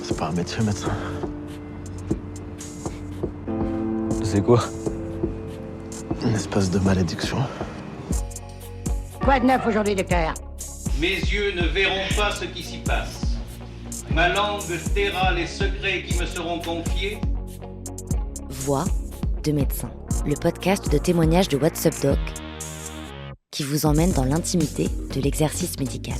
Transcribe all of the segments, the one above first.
C'est pas un métier, médecin. C'est quoi? Une espèce de malédiction. Quoi de neuf aujourd'hui, docteur? Mes yeux ne verront pas ce qui s'y passe. Ma langue taira les secrets qui me seront confiés. Voix de médecin, le podcast de témoignages de What's Up Doc qui vous emmène dans l'intimité de l'exercice médical.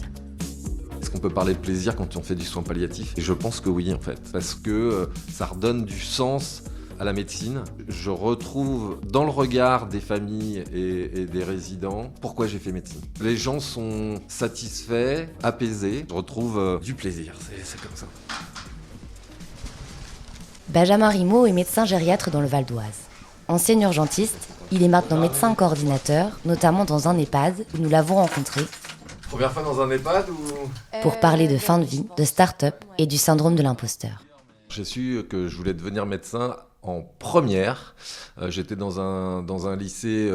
Est-ce qu'on peut parler de plaisir quand on fait du soin palliatif ? Et je pense que oui, en fait, parce que ça redonne du sens à la médecine. Je retrouve dans le regard des familles et des résidents pourquoi j'ai fait médecine. Les gens sont satisfaits, apaisés. Je retrouve du plaisir, c'est comme ça. Benjamin Rimaud est médecin gériatre dans le Val d'Oise. Ancien urgentiste, il est maintenant médecin coordinateur, notamment dans un EHPAD où nous l'avons rencontré. Première fois dans un EHPAD ou... Pour parler de fin de vie, de start-up et du syndrome de l'imposteur. J'ai su que je voulais devenir médecin en première. J'étais dans un lycée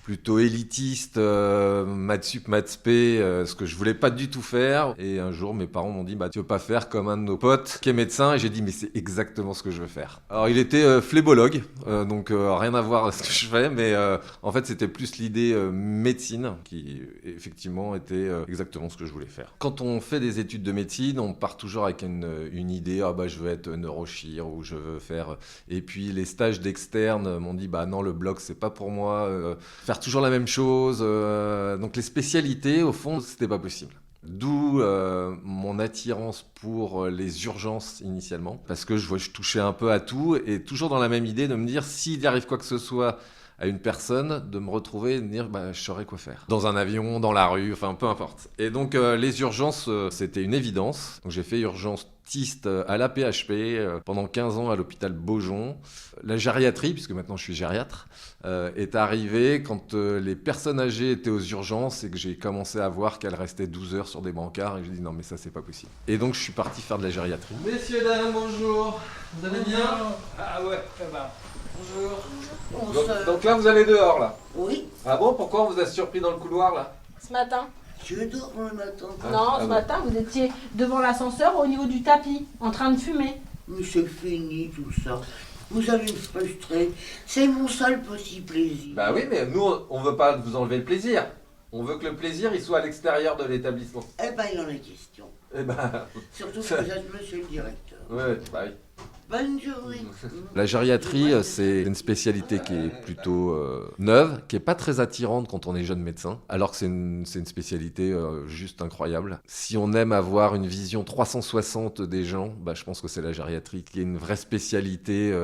plutôt élitiste, maths sup, maths p, ce que je voulais pas du tout faire. Et un jour, mes parents m'ont dit tu veux pas faire comme un de nos potes qui est médecin ? Et j'ai dit mais c'est exactement ce que je veux faire. Alors il était phlébologue, donc rien à voir avec ce que je fais, mais en fait c'était plus l'idée médecine qui effectivement était exactement ce que je voulais faire. Quand on fait des études de médecine, on part toujours avec une idée, je veux être neurochir ou je veux faire... Et puis les stages d'externe m'ont dit non, le bloc c'est pas pour moi, faire toujours la même chose, donc les spécialités au fond c'était pas possible. D'où mon attirance pour les urgences initialement, parce que je touchais un peu à tout et toujours dans la même idée de me dire s'il y arrive quoi que ce soit à une personne, de me retrouver et de dire je saurais quoi faire. Dans un avion, dans la rue, enfin peu importe. Et donc les urgences, c'était une évidence. Donc j'ai fait urgentiste à la PHP pendant 15 ans à l'hôpital Beaujon. La gériatrie, puisque maintenant je suis gériatre, est arrivée quand les personnes âgées étaient aux urgences et que j'ai commencé à voir qu'elles restaient 12 heures sur des brancards et que j'ai dit non mais ça c'est pas possible. Et donc je suis parti faire de la gériatrie. Messieurs, dames, bonjour. Vous allez bien ? Ah ouais, ça va. Bonjour. Donc là vous allez dehors là ? Oui. Ah bon, pourquoi on vous a surpris dans le couloir là ? Ce matin. Je dors le matin. Ce matin, vous étiez devant l'ascenseur au niveau du tapis, en train de fumer. Mais c'est fini tout ça. Vous allez me frustrer. C'est mon seul petit plaisir. Bah oui, mais nous on veut pas vous enlever le plaisir. On veut que le plaisir il soit à l'extérieur de l'établissement. Eh ben, il en est question. Surtout que vous êtes monsieur le directeur. Ouais, bah oui. Bonne journée. La gériatrie, c'est une spécialité qui est plutôt neuve, qui est pas très attirante quand on est jeune médecin, alors que c'est une spécialité juste incroyable. Si on aime avoir une vision 360 des gens, je pense que c'est la gériatrie qui est une vraie spécialité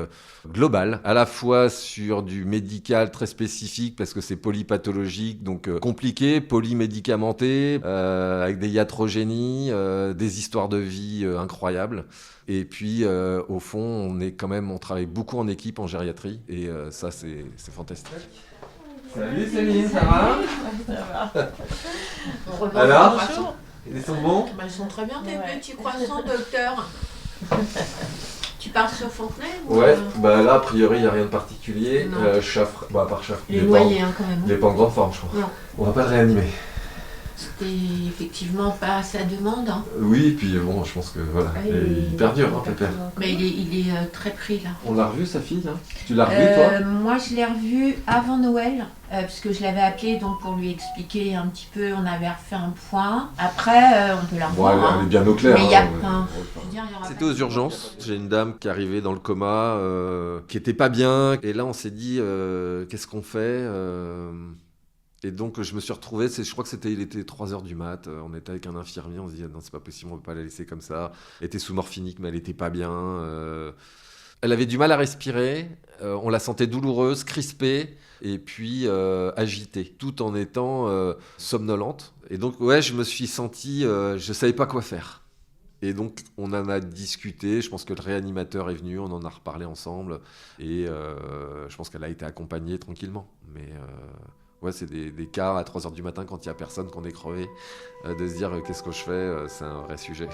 globale, à la fois sur du médical très spécifique, parce que c'est polypathologique, donc compliqué, polymédicamenté, avec des iatrogénies, des histoires de vie incroyables. Et puis, au fond, on travaille beaucoup en équipe en gériatrie, et ça, c'est fantastique. Salut Céline, ça va ? Alors, ils sont bons ? Ils sont très bien tes petits croissants, docteur. Tu pars sur Fontenay ou... Ouais, là, a priori, il n'y a rien de particulier. Chaffre, à part Chaffre. Il est noyé, quand même. Il n'est pas en grande forme, je crois. Non. On va pas le réanimer. C'était effectivement pas à sa demande. Hein. Oui, puis bon, je pense que voilà, il perdure, Pépère. Mais il est très pris là. On l'a revu, sa fille, hein ? Tu l'as revu, toi ? Moi, je l'ai revu avant Noël, parce que je l'avais appelé donc, pour lui expliquer un petit peu, on avait refait un point. Après, on peut la revoir. Elle est bien au clair. Mais il y a C'était aux urgences. J'ai une dame qui arrivait dans le coma, qui était pas bien. Et là, on s'est dit, qu'est-ce qu'on fait ? Et donc je me suis retrouvé, je crois que il était 3h du mat, on était avec un infirmier, on se dit non c'est pas possible, on peut pas la laisser comme ça. Elle était sous morphinique mais elle était pas bien. Elle avait du mal à respirer, on la sentait douloureuse, crispée et puis agitée, tout en étant somnolente. Et donc je me suis senti, je savais pas quoi faire. Et donc on en a discuté, je pense que le réanimateur est venu, on en a reparlé ensemble et je pense qu'elle a été accompagnée tranquillement. Mais c'est des cas à 3h du matin quand il n'y a personne, qu'on est crevé, de se dire qu'est-ce que je fais, c'est un vrai sujet.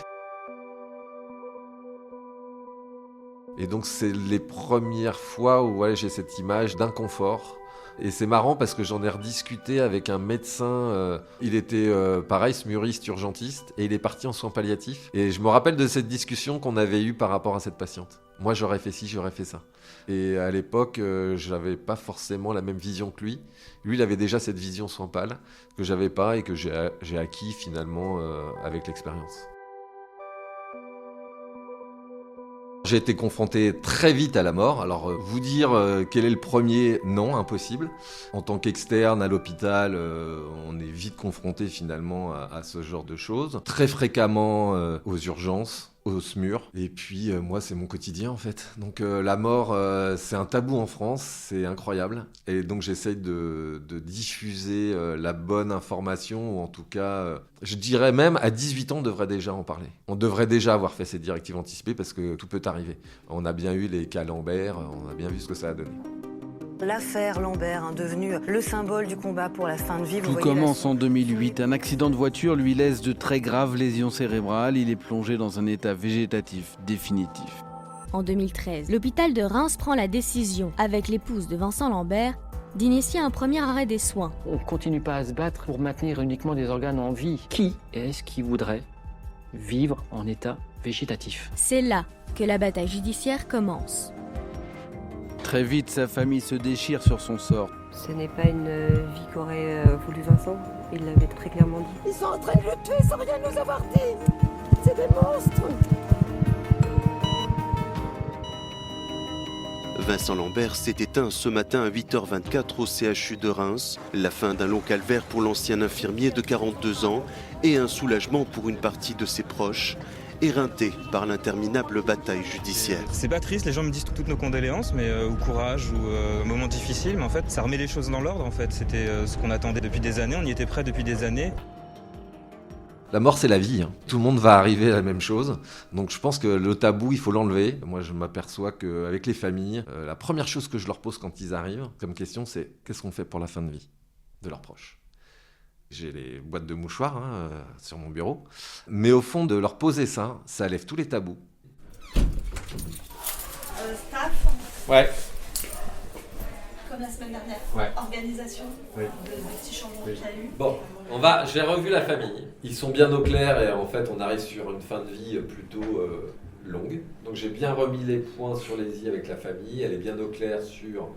Et donc c'est les premières fois où j'ai cette image d'inconfort. Et c'est marrant parce que j'en ai rediscuté avec un médecin, il était pareil, smuriste, urgentiste, et il est parti en soins palliatifs. Et je me rappelle de cette discussion qu'on avait eue par rapport à cette patiente. Moi j'aurais fait ci, j'aurais fait ça. Et à l'époque, je n'avais pas forcément la même vision que lui. Lui, il avait déjà cette vision soins pal que j'avais pas et que j'ai acquis finalement avec l'expérience. J'ai été confronté très vite à la mort. Alors, vous dire quel est le premier, non, impossible. En tant qu'externe à l'hôpital, on est vite confronté finalement à ce genre de choses. Très fréquemment aux urgences, au SMUR. Et puis, moi, c'est mon quotidien en fait. Donc, la mort, c'est un tabou en France, c'est incroyable. Et donc, j'essaye de diffuser la bonne information, ou en tout cas, je dirais même à 18 ans, on devrait déjà en parler. On devrait déjà avoir fait ces directives anticipées parce que tout peut arriver. On a bien eu les cas Lambert, on a bien vu ce que ça a donné. L'affaire Lambert, devenue le symbole du combat pour la fin de vie. Tout commence en 2008. Un accident de voiture lui laisse de très graves lésions cérébrales. Il est plongé dans un état végétatif définitif. En 2013, l'hôpital de Reims prend la décision, avec l'épouse de Vincent Lambert, d'initier un premier arrêt des soins. On ne continue pas à se battre pour maintenir uniquement des organes en vie. Qui est-ce qui voudrait vivre en état végétatif ? C'est là que la bataille judiciaire commence. Très vite, sa famille se déchire sur son sort. Ce n'est pas une vie qu'aurait voulu Vincent, il l'avait très clairement dit. Ils sont en train de le tuer sans rien nous avoir dit. C'est des monstres. Vincent Lambert s'est éteint ce matin à 8h24 au CHU de Reims. La fin d'un long calvaire pour l'ancien infirmier de 42 ans et un soulagement pour une partie de ses proches, éreintés par l'interminable bataille judiciaire. C'est pas triste, les gens me disent toutes nos condoléances, mais ou courage, ou moment difficile, mais en fait ça remet les choses dans l'ordre. En fait, c'était ce qu'on attendait depuis des années, on y était prêts depuis des années. La mort, c'est la vie. Hein. Tout le monde va arriver à la même chose. Donc je pense que le tabou, il faut l'enlever. Moi, je m'aperçois qu'avec les familles, la première chose que je leur pose quand ils arrivent, comme question, c'est qu'est-ce qu'on fait pour la fin de vie de leurs proches ? J'ai les boîtes de mouchoirs sur mon bureau. Mais au fond, de leur poser ça, ça lève tous les tabous. Staff ? Ouais. Comme la semaine dernière. Ouais. Organisation. Oui. De petits changements qu'il y a eu. Bon, j'ai revu la famille. Ils sont bien au clair et en fait, on arrive sur une fin de vie plutôt longue. Donc j'ai bien remis les points sur les i avec la famille. Elle est bien au clair sur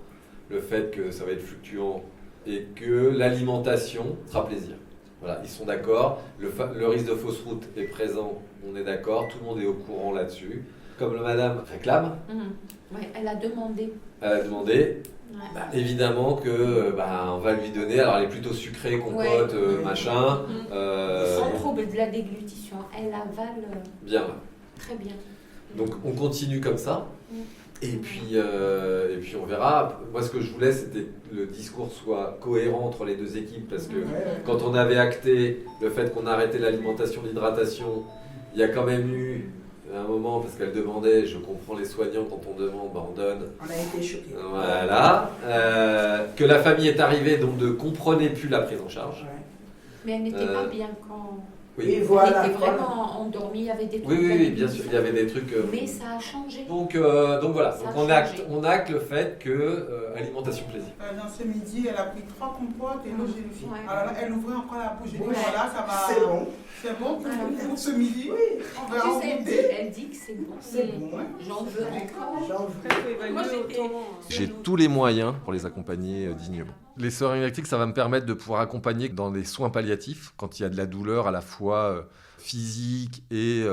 le fait que ça va être fluctuant et que l'alimentation sera plaisir. Voilà, ils sont d'accord. Le risque de fausse route est présent, on est d'accord. Tout le monde est au courant là-dessus. Comme le madame réclame. Oui, elle a demandé. Évidemment que on va lui donner. Alors elle est plutôt sucrée, compote, machin. Sans trouble de la déglutition. Elle avale. Bien. Très bien. Donc on continue comme ça. Et puis on verra. Moi, ce que je voulais, c'était que le discours soit cohérent entre les deux équipes, parce que quand on avait acté le fait qu'on arrêtait l'alimentation, l'hydratation, il y a quand même eu un moment, parce qu'elle demandait, je comprends les soignants, quand on demande, on donne. On a été choqués. Voilà. Que la famille est arrivée, donc ne comprenait plus la prise en charge. Mais elle n'était pas bien quand... Oui. Et voilà. Elle était vraiment endormie, il y avait des trucs. Oui, bien sûr, il y avait des trucs. Mais ça a changé. Donc voilà, donc on acte le fait que alimentation plaisir. Dans ce midi, elle a pris 3 compotes et l'eau gélifiée. Ouais. Alors là, elle ouvrait encore la bouche. J'ai dit, voilà, ça va. C'est bon. C'est bon pour ce midi. Oui. On va en goûter. Elle dit que c'est bon. C'est bon. J'en veux encore. Moi, J'ai tous les moyens pour les accompagner dignement. Les seringues électriques, ça va me permettre de pouvoir accompagner dans les soins palliatifs, quand il y a de la douleur à la fois physique et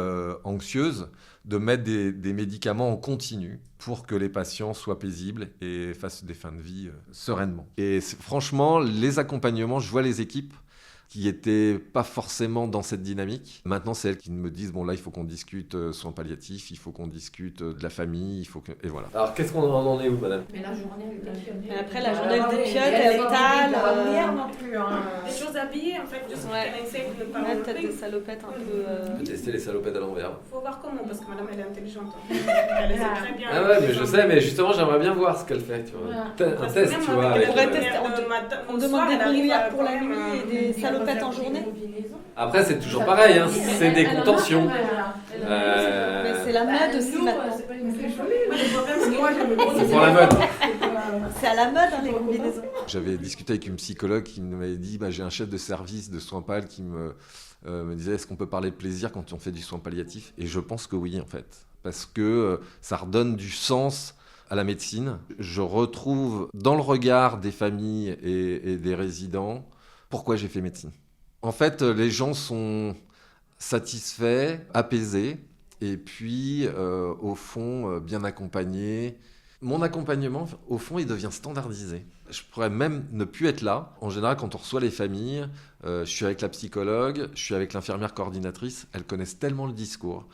anxieuse, de mettre des médicaments en continu pour que les patients soient paisibles et fassent des fins de vie sereinement. Et franchement, les accompagnements, je vois les équipes qui n'étaient pas forcément dans cette dynamique. Maintenant, c'est elles qui me disent, bon là, il faut qu'on discute soins palliatifs, il faut qu'on discute de la famille, et voilà. Alors, qu'est-ce qu'on en est où, madame ? Mais la journée, elle était pionnière. Mais après, la journée, elle était pionnière, elle étale. Pas non plus. Des choses habillées, en fait, juste qu'elle essaie de ne pas enlever. Peut-être des salopettes un peu... On peut tester les salopettes à l'envers. Faut voir comment, parce que madame, elle est intelligente. Elle essaie très bien. Ah ouais, mais je sais, mais justement, j'aimerais bien voir ce qu'elle fait, tu vois. Un test, tu vois. On pourrait tester, on demande des brouillères pour la nuit et des salopettes en journée. Après, c'est toujours pareil, hein, c'est des contentions. Mais c'est la mode aussi maintenant. C'est pour la mode. C'est à la mode, hein, les combinaisons. J'avais discuté avec une psychologue qui m'avait dit j'ai un chef de service de soins pal qui me disait est-ce qu'on peut parler de plaisir quand on fait du soin palliatif ? Et je pense que oui, en fait. Parce que ça redonne du sens à la médecine. Je retrouve dans le regard des familles et des résidents pourquoi j'ai fait médecine. En fait, les gens sont satisfaits, apaisés, et puis, au fond, bien accompagnés. Mon accompagnement, au fond, il devient standardisé. Je pourrais même ne plus être là. En général, quand on reçoit les familles, je suis avec la psychologue, je suis avec l'infirmière coordinatrice. Elles connaissent tellement le discours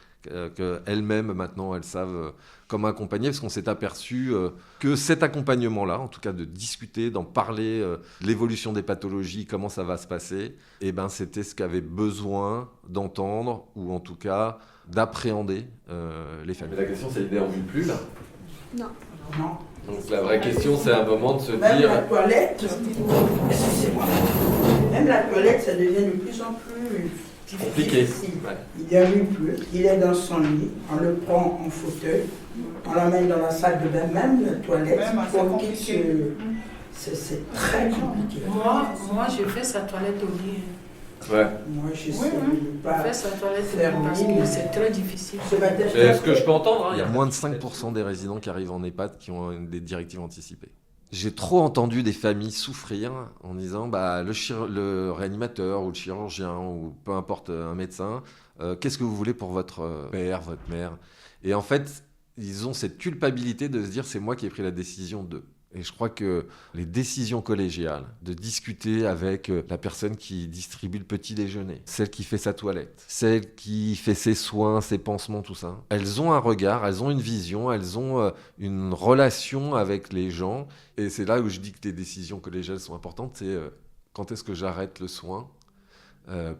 qu'elles-mêmes, maintenant, elles savent comment accompagner, parce qu'on s'est aperçu que cet accompagnement-là, en tout cas de discuter, d'en parler, de l'évolution des pathologies, comment ça va se passer, et ben, c'était ce qu'avaient besoin d'entendre, ou en tout cas d'appréhender les familles. Mais la question, c'est il déambule plus, là ? Non. Non. Donc la vraie question, c'est un moment de se Même dire... la toilette, excusez-moi, même la toilette, ça devient de plus en plus compliqué. Ouais. Il n'y arrive plus, il est dans son lit, on le prend en fauteuil, on l'emmène dans la salle de bain, même la toilette, pour qu'il se... C'est très compliqué. Moi, je fais sa toilette au lit. Ouais. Moi, je sais pas faire sa toilette faire parce au lit, que c'est très difficile. C'est ce que je peux entendre. Il y a moins de 5% des résidents qui arrivent en EHPAD qui ont des directives anticipées. J'ai trop entendu des familles souffrir en disant le réanimateur ou le chirurgien ou peu importe un médecin, qu'est-ce que vous voulez pour votre père, votre mère ? Et en fait, ils ont cette culpabilité de se dire c'est moi qui ai pris la décision de... Et je crois que les décisions collégiales, de discuter avec la personne qui distribue le petit déjeuner, celle qui fait sa toilette, celle qui fait ses soins, ses pansements, tout ça, elles ont un regard, elles ont une vision, elles ont une relation avec les gens. Et c'est là où je dis que les décisions collégiales sont importantes, c'est quand est-ce que j'arrête le soin ?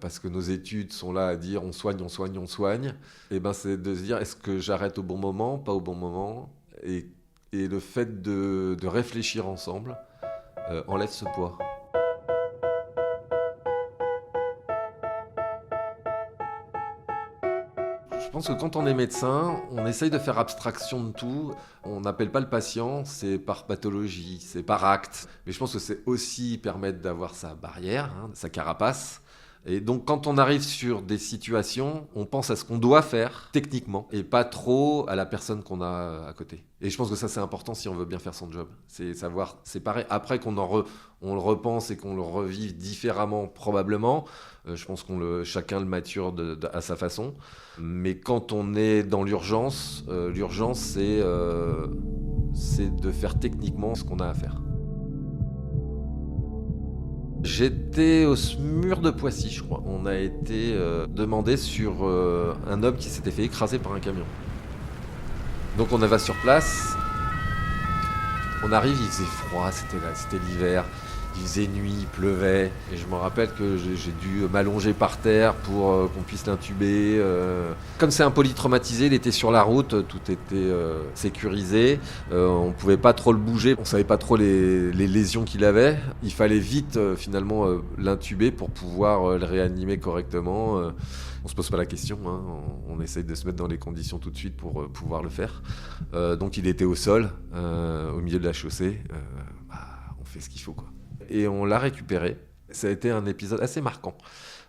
Parce que nos études sont là à dire on soigne, on soigne, on soigne. Et ben c'est de se dire est-ce que j'arrête au bon moment, pas au bon moment ? Et le fait de réfléchir ensemble enlève ce poids. Je pense que quand on est médecin, on essaye de faire abstraction de tout. On n'appelle pas le patient, c'est par pathologie, c'est par acte. Mais je pense que c'est aussi permettre d'avoir sa barrière, sa carapace. Et donc, quand on arrive sur des situations, on pense à ce qu'on doit faire techniquement et pas trop à la personne qu'on a à côté. Et je pense que ça, c'est important si on veut bien faire son job. C'est savoir séparer. Après qu'on on le repense et qu'on le revive différemment, probablement, je pense chacun le mature à sa façon. Mais quand on est dans l'urgence, l'urgence, c'est de faire techniquement ce qu'on a à faire. J'étais au SMUR de Poissy, je crois. On a été demandé sur un homme qui s'était fait écraser par un camion. Donc on va sur place. On arrive, il faisait froid, c'était l'hiver. Il faisait nuit, il pleuvait. Et je me rappelle que j'ai dû m'allonger par terre pour qu'on puisse l'intuber. Comme c'est un polytraumatisé, il était sur la route, tout était sécurisé. On ne pouvait pas trop le bouger. On ne savait pas trop les lésions qu'il avait. Il fallait vite, finalement, l'intuber pour pouvoir le réanimer correctement. On ne se pose pas la question. On essaye de se mettre dans les conditions tout de suite pour pouvoir le faire. Donc il était au sol, au milieu de la chaussée. On fait ce qu'il faut, quoi. Et on l'a récupéré. Ça a été un épisode assez marquant.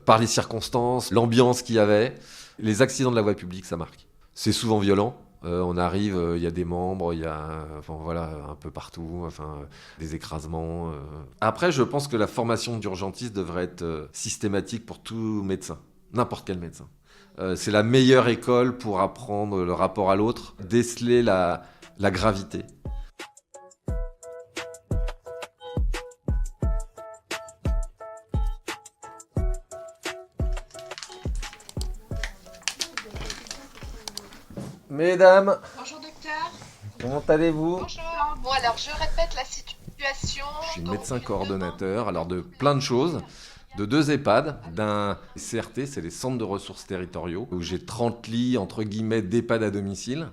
Par les circonstances, l'ambiance qu'il y avait. Les accidents de la voie publique, ça marque. C'est souvent violent. On arrive, il y a des membres, il y a un peu partout, des écrasements. Après, je pense que la formation d'urgentiste devrait être systématique pour tout médecin, n'importe quel médecin. C'est la meilleure école pour apprendre le rapport à l'autre, déceler la gravité. Mesdames, bonjour docteur. Comment allez-vous? Bonjour. Bon alors je répète la situation. Je suis médecin coordonnateur alors de plein de choses, de 2 EHPAD, d'un CRT, c'est les centres de ressources territoriaux, où j'ai 30 lits entre guillemets d'EHPAD à domicile.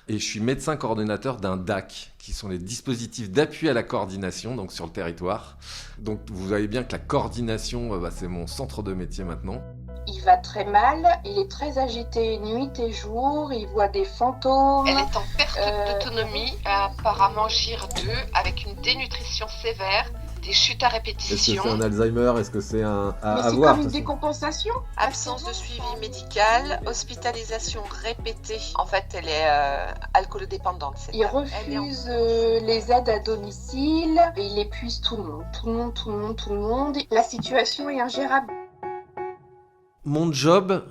Et je suis médecin coordonnateur d'un DAC, qui sont les dispositifs d'appui à la coordination, donc sur le territoire. Donc vous voyez bien que la coordination, c'est mon centre de métier maintenant. Il va très mal, il est très agité nuit et jour, il voit des fantômes. Elle est en perte d'autonomie, apparemment GIR2, avec une dénutrition sévère, des chutes à répétition. Est-ce que c'est un Alzheimer? Est-ce que c'est un... Mais c'est comme une décompensation. Absence de suivi médical, hospitalisation répétée. En fait, elle est alcoolodépendante. Il refuse les aides à domicile et il épuise tout le monde. La situation est ingérable. Mon job,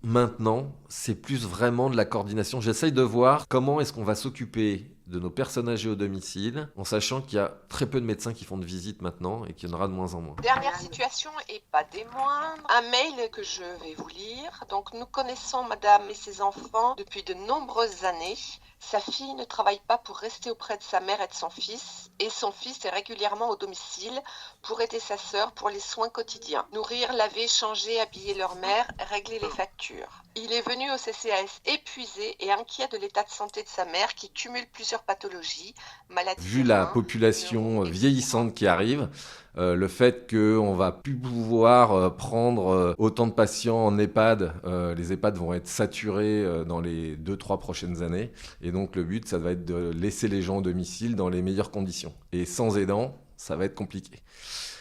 maintenant, c'est plus vraiment de la coordination. J'essaye de voir comment est-ce qu'on va s'occuper de nos personnes âgées au domicile, en sachant qu'il y a très peu de médecins qui font de visites maintenant et qu'il y en aura de moins en moins. Dernière situation et pas des moindres, un mail que je vais vous lire. Donc nous connaissons madame et ses enfants depuis de nombreuses années. Sa fille ne travaille pas pour rester auprès de sa mère et de son fils, et son fils est régulièrement au domicile pour aider sa sœur pour les soins quotidiens. Nourrir, laver, changer, habiller leur mère, régler les factures. Il est venu au CCAS épuisé et inquiet de l'état de santé de sa mère qui cumule plusieurs pathologies, maladies. Vu la population vieillissante qui arrive, le fait qu'on va plus pouvoir prendre autant de patients en EHPAD, les EHPAD vont être saturés dans les 2-3 prochaines années. Et donc le but, ça va être de laisser les gens au domicile dans les meilleures conditions. Et sans aidants, ça va être compliqué.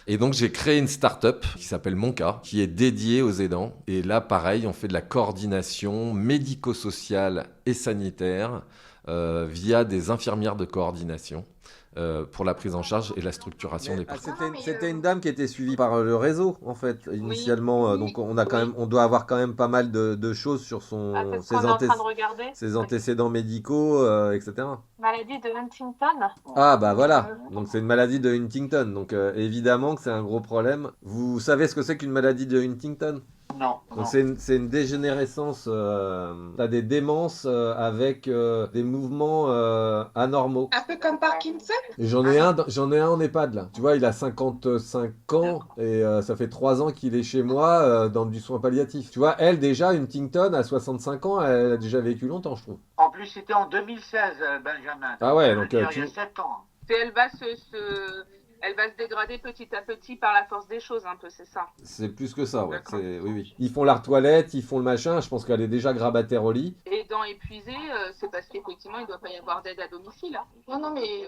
Et donc j'ai créé une start-up qui s'appelle Mon Cas, qui est dédiée aux aidants. Et là, pareil, on fait de la coordination médico-sociale et sanitaire via des infirmières de coordination. Pour la prise en charge et la structuration des parcours. C'était une dame qui était suivie par le réseau, en fait, initialement. Oui. Donc on doit avoir quand même pas mal de choses sur ses antécédents médicaux, etc. Maladie de Huntington. Ah bah voilà, donc c'est une maladie de Huntington. Donc évidemment que c'est un gros problème. Vous savez ce que c'est qu'une maladie de Huntington ? Non. Donc c'est une dégénérescence, t'as des démences avec des mouvements anormaux. Un peu comme Parkinson. Et j'en ai un en EHPAD là. Tu vois, il a 55 ans et ça fait 3 ans qu'il est chez moi dans du soin palliatif. Tu vois, elle déjà, Huntington, à 65 ans, elle a déjà vécu longtemps, je trouve. En plus, c'était en 2016, Benjamin. Ah ouais, donc il y a 7 ans. Elle va se dégrader petit à petit par la force des choses, un peu, c'est ça. C'est plus que ça, ouais. Oui. Ils font la toilette, ils font le machin. Je pense qu'elle est déjà grabataire au lit. Et dans épuisé, c'est parce qu'effectivement, il ne doit pas y avoir d'aide à domicile. Hein. Non, mais...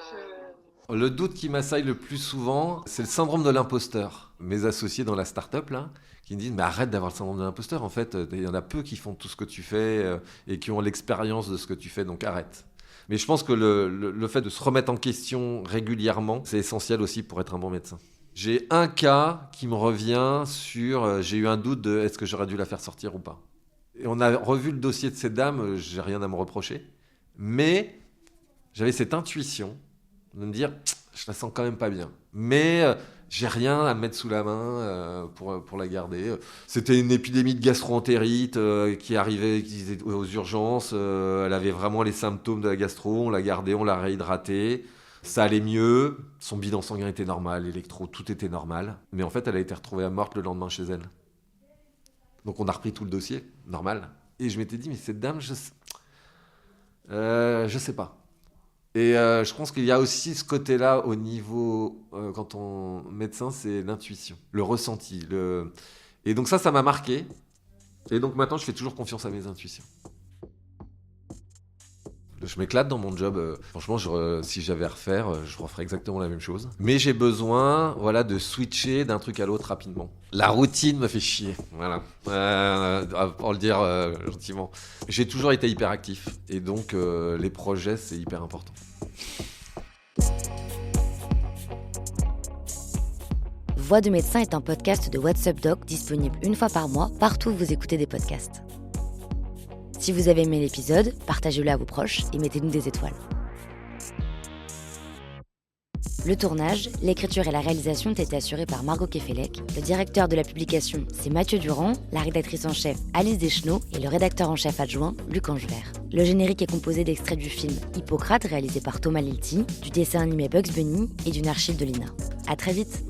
Le doute qui m'assaille le plus souvent, c'est le syndrome de l'imposteur. Mes associés dans la start-up, là, qui me disent « Mais arrête d'avoir le syndrome de l'imposteur. En fait, il y en a peu qui font tout ce que tu fais et qui ont l'expérience de ce que tu fais, donc arrête. » Mais je pense que le fait de se remettre en question régulièrement, c'est essentiel aussi pour être un bon médecin. J'ai un cas qui me revient sur... j'ai eu un doute de est-ce que j'aurais dû la faire sortir ou pas. Et on a revu le dossier de cette dame, j'ai rien à me reprocher. Mais j'avais cette intuition de me dire, je la sens quand même pas bien. Mais j'ai rien à mettre sous la main pour la garder. C'était une épidémie de gastro-entérite qui arrivait aux urgences. Elle avait vraiment les symptômes de la gastro. On l'a gardée, on l'a réhydratée. Ça allait mieux. Son bilan sanguin était normal, l'électro, tout était normal. Mais en fait, elle a été retrouvée morte le lendemain chez elle. Donc on a repris tout le dossier, normal. Et je m'étais dit, mais cette dame, je sais pas. Et je pense qu'il y a aussi ce côté-là au niveau, quand on médecin, c'est l'intuition, le ressenti. Et donc ça m'a marqué. Et donc maintenant, je fais toujours confiance à mes intuitions. Je m'éclate dans mon job. Franchement, si j'avais à refaire, je referais exactement la même chose. Mais j'ai besoin, de switcher d'un truc à l'autre rapidement. La routine me fait chier, voilà. Pour le dire gentiment. J'ai toujours été hyperactif. Et donc, les projets, c'est hyper important. Voix de médecin est un podcast de WhatsApp Doc disponible une fois par mois partout où vous écoutez des podcasts. Si vous avez aimé l'épisode, partagez-le à vos proches et mettez-nous des étoiles. Le tournage, l'écriture et la réalisation ont été assurés par Margot Kefelec. Le directeur de la publication, c'est Mathieu Durand, la rédactrice en chef, Alice Deschenaux, et le rédacteur en chef adjoint, Luc Angevert. Le générique est composé d'extraits du film Hippocrate, réalisé par Thomas Lilti, du dessin animé Bugs Bunny et d'une archive de l'INA. À très vite!